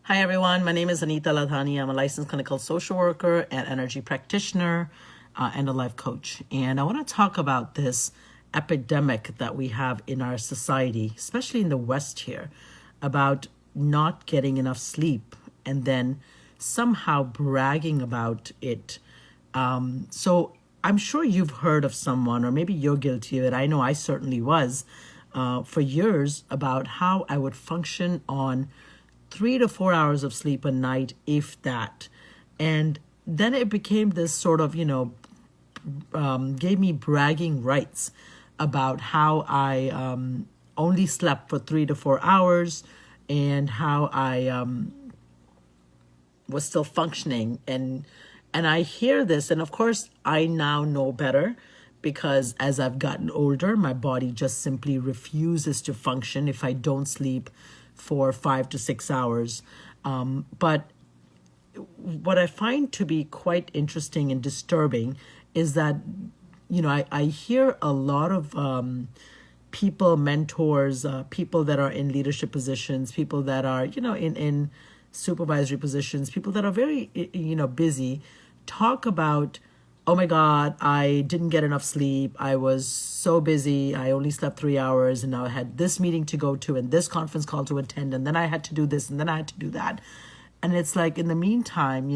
Hi, everyone. My name is Anita Ladhani. I'm a licensed clinical social worker and energy practitioner and a life coach. And I want to talk about this epidemic that we have in our society, especially in the West here, about not getting enough sleep and then somehow bragging about it. So I'm sure you've heard of someone, or maybe you're guilty of it. I know I certainly was for years, about how I would function on 3 to 4 hours of sleep a night, if that. And then it became this sort of, gave me bragging rights about how I only slept for 3 to 4 hours and how I was still functioning. And I hear this, and of course, I now know better because as I've gotten older, my body just simply refuses to function if I don't sleep for 5 to 6 hours. But what I find to be quite interesting and disturbing is that, I hear a lot of people, mentors, people that are in leadership positions, people that are, in supervisory positions, people that are very, busy, talk about, oh my God, I didn't get enough sleep. I was so busy. I only slept 3 hours, and now I had this meeting to go to and this conference call to attend. And then I had to do this and then I had to do that. And it's like, in the meantime,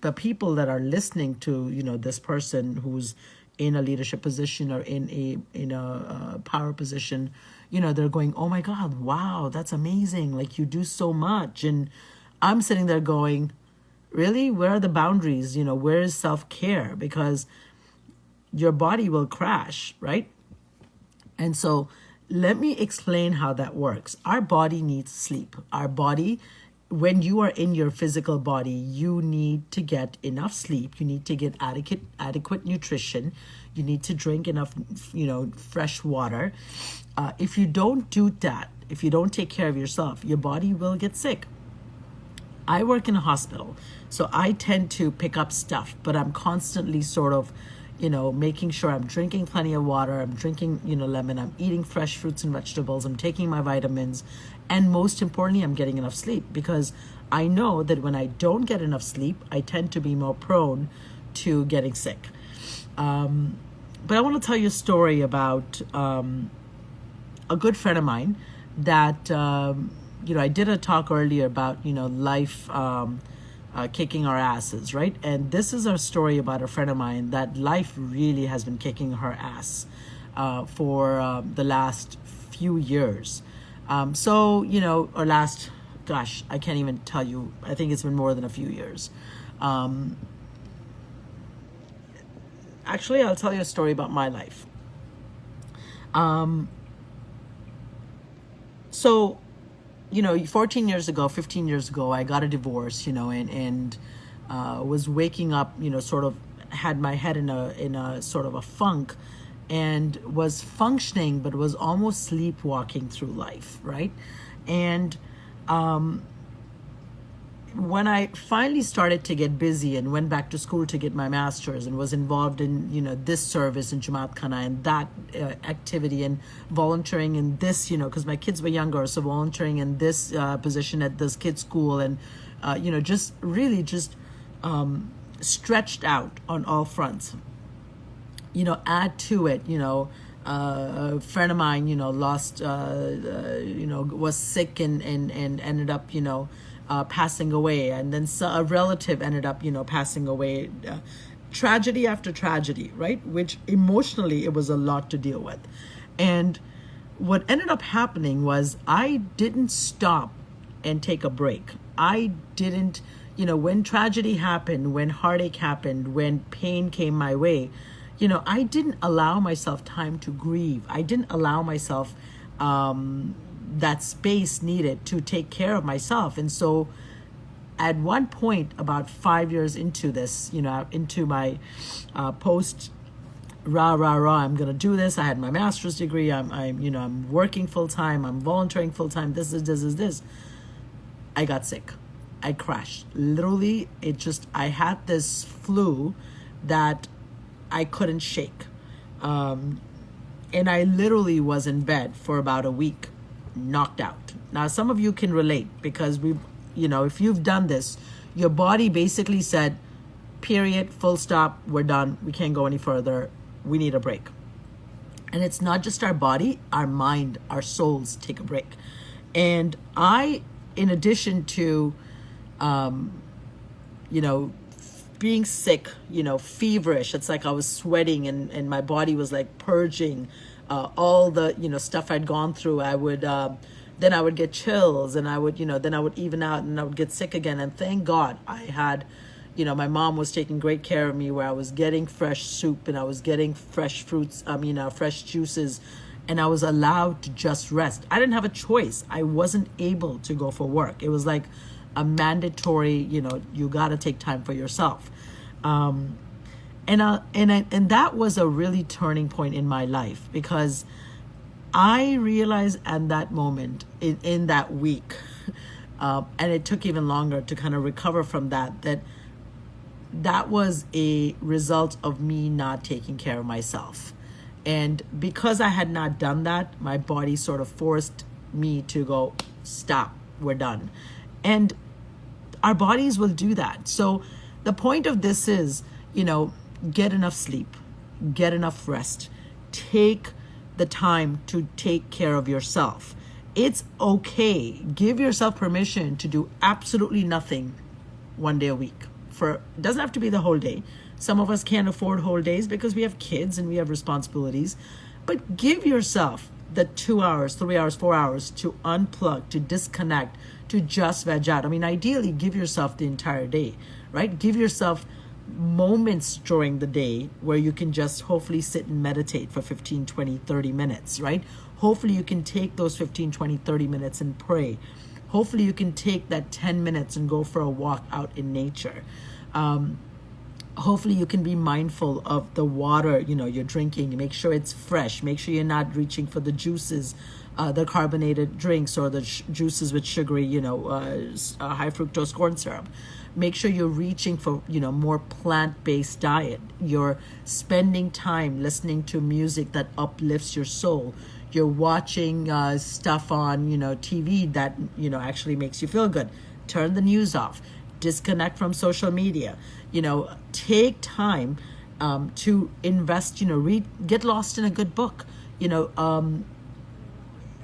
the people that are listening to, this person who's in a leadership position or in a power position, they're going, oh my God, wow, that's amazing. Like, you do so much. And I'm sitting there going, really? Where are the boundaries? Where is self-care? Because your body will crash, right? And so let me explain how that works. Our body needs sleep. Our body, when you are in your physical body, you need to get enough sleep. You need to get adequate nutrition. You need to drink enough, fresh water. If you don't do that, if you don't take care of yourself, your body will get sick. I work in a hospital, so I tend to pick up stuff, but I'm constantly sort of, making sure I'm drinking plenty of water, I'm drinking, lemon, I'm eating fresh fruits and vegetables, I'm taking my vitamins, and most importantly, I'm getting enough sleep, because I know that when I don't get enough sleep, I tend to be more prone to getting sick. But I want to tell you a story about a good friend of mine that I did a talk earlier about, life kicking our asses, right? And this is a story about a friend of mine that life really has been kicking her ass for the last few years. Or last, gosh, I can't even tell you. I think it's been more than a few years. Actually, I'll tell you a story about my life. So 14 years ago, 15 years ago, I got a divorce, and was waking up, sort of had my head in a sort of a funk, and was functioning, but was almost sleepwalking through life, right? And when I finally started to get busy and went back to school to get my master's and was involved in, this service in Jamaat Khana and that activity, and volunteering in this, because my kids were younger, so volunteering in this position at this kids' school, and, just really stretched out on all fronts. Add to it, a friend of mine, lost, was sick and ended up, passing away, and then a relative ended up, passing away. Tragedy after tragedy, right? Which emotionally it was a lot to deal with. And what ended up happening was I didn't stop and take a break. I didn't, when tragedy happened, when heartache happened, when pain came my way, I didn't allow myself time to grieve. I didn't allow myself that space needed to take care of myself. And so at one point, about 5 years into this, into my post I'm going to do this. I had my master's degree. I'm working full time. I'm volunteering full time. This. I got sick. I crashed. Literally, I had this flu that I couldn't shake. And I literally was in bed for about a week, knocked out. Now, some of you can relate because if you've done this, your body basically said, period, full stop, we're done. We can't go any further. We need a break. And it's not just our body, our mind, our souls take a break. And in addition to, being sick, feverish, it's like I was sweating and my body was like purging all the, stuff I'd gone through. Then I would get chills, and then I would even out, and I would get sick again. And thank God I had, my mom was taking great care of me, where I was getting fresh soup and I was getting fresh fruits, fresh juices, and I was allowed to just rest. I didn't have a choice. I wasn't able to go for work. It was like a mandatory, you got to take time for yourself. And that was a really turning point in my life, because I realized at that moment, in that week, and it took even longer to kind of recover from that was a result of me not taking care of myself. And because I had not done that, my body sort of forced me to go, stop, we're done. And our bodies will do that. So the point of this is, get enough sleep, get enough rest, take the time to take care of yourself. It's okay. Give yourself permission to do absolutely nothing one day a week. It doesn't have to be the whole day. Some of us can't afford whole days because we have kids and we have responsibilities. But give yourself the 2 hours, 3 hours, 4 hours to unplug, to disconnect, to just veg out. Ideally, give yourself the entire day, right? Give yourself moments during the day where you can just hopefully sit and meditate for 15, 20, 30 minutes, right? Hopefully you can take those 15, 20, 30 minutes and pray. Hopefully you can take that 10 minutes and go for a walk out in nature. Hopefully you can be mindful of the water, you're drinking. Make sure it's fresh. Make sure you're not reaching for the juices, the carbonated drinks, or the juices with sugary, high fructose corn syrup. Make sure you're reaching for, more plant-based diet. You're spending time listening to music that uplifts your soul. You're watching stuff on, TV that, actually makes you feel good. Turn the news off. Disconnect from social media. Take time to invest, read, get lost in a good book.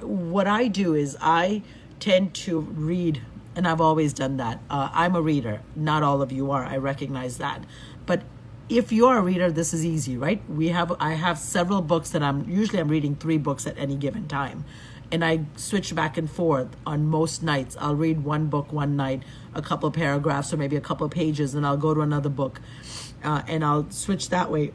What I do is I tend to read, and I've always done that. I'm a reader. Not all of you are. I recognize that. But if you're a reader, this is easy, right? I have several books that I'm reading 3 books at any given time. And I switch back and forth on most nights. I'll read one book one night, a couple of paragraphs or maybe a couple of pages, and I'll go to another book and I'll switch that way.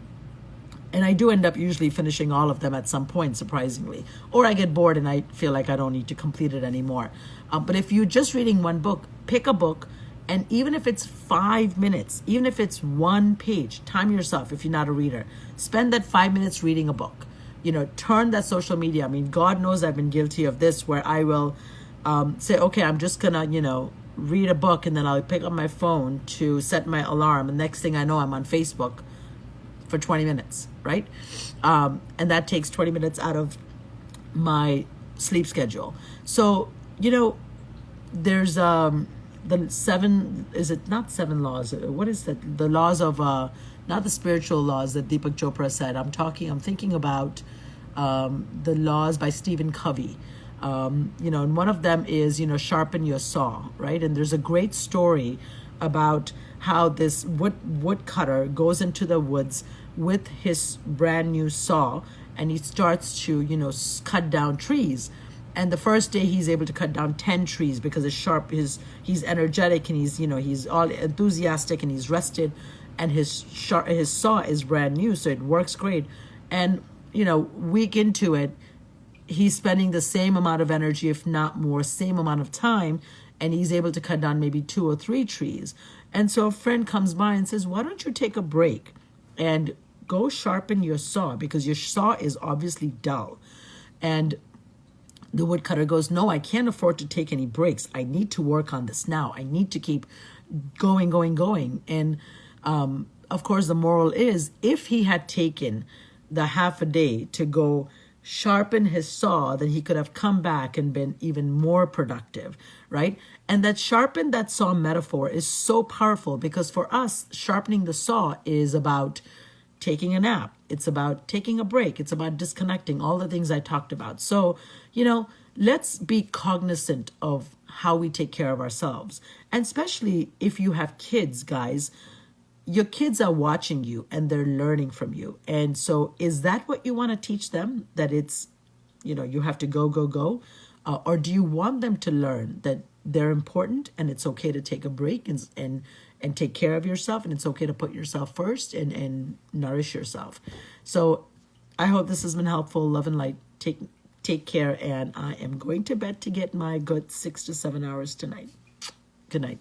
And I do end up usually finishing all of them at some point, surprisingly. Or I get bored and I feel like I don't need to complete it anymore. But if you're just reading one book, pick a book, and even if it's 5 minutes, even if it's 1 page, time yourself if you're not a reader. Spend that 5 minutes reading a book. Turn that social media. God knows I've been guilty of this, where I will say, okay, I'm just gonna, read a book, and then I'll pick up my phone to set my alarm. And next thing I know, I'm on Facebook for 20 minutes, right? And that takes 20 minutes out of my sleep schedule. So, there's the 7, is it not 7 laws? What is that? The laws of, not the spiritual laws that Deepak Chopra said. I'm thinking about the laws by Stephen Covey. And one of them is, sharpen your saw, right? And there's a great story about how this woodcutter goes into the woods with his brand new saw, and he starts to, cut down trees. And the first day he's able to cut down 10 trees because he's energetic, and he's all enthusiastic, and he's rested, and his saw is brand new, so it works great. And week into it, he's spending the same amount of energy, if not more, same amount of time, and he's able to cut down maybe 2 or 3 trees. And so a friend comes by and says, why don't you take a break and go sharpen your saw, because your saw is obviously dull. And the woodcutter goes, no, I can't afford to take any breaks. I need to work on this now. I need to keep going. And of course, the moral is, if he had taken the half a day to go sharpen his saw, then he could have come back and been even more productive, right? And that sharpen that saw metaphor is so powerful because for us, sharpening the saw is about taking a nap. It's about taking a break. It's about disconnecting, all the things I talked about. So, let's be cognizant of how we take care of ourselves. And especially if you have kids, guys, your kids are watching you and they're learning from you. And so is that what you want to teach them? That it's, you have to go, go, go? Or do you want them to learn that they're important and it's okay to take a break and take care of yourself, and it's okay to put yourself first and nourish yourself? So I hope this has been helpful. Love and light. Take care. And I am going to bed to get my good 6 to 7 hours tonight. Good night.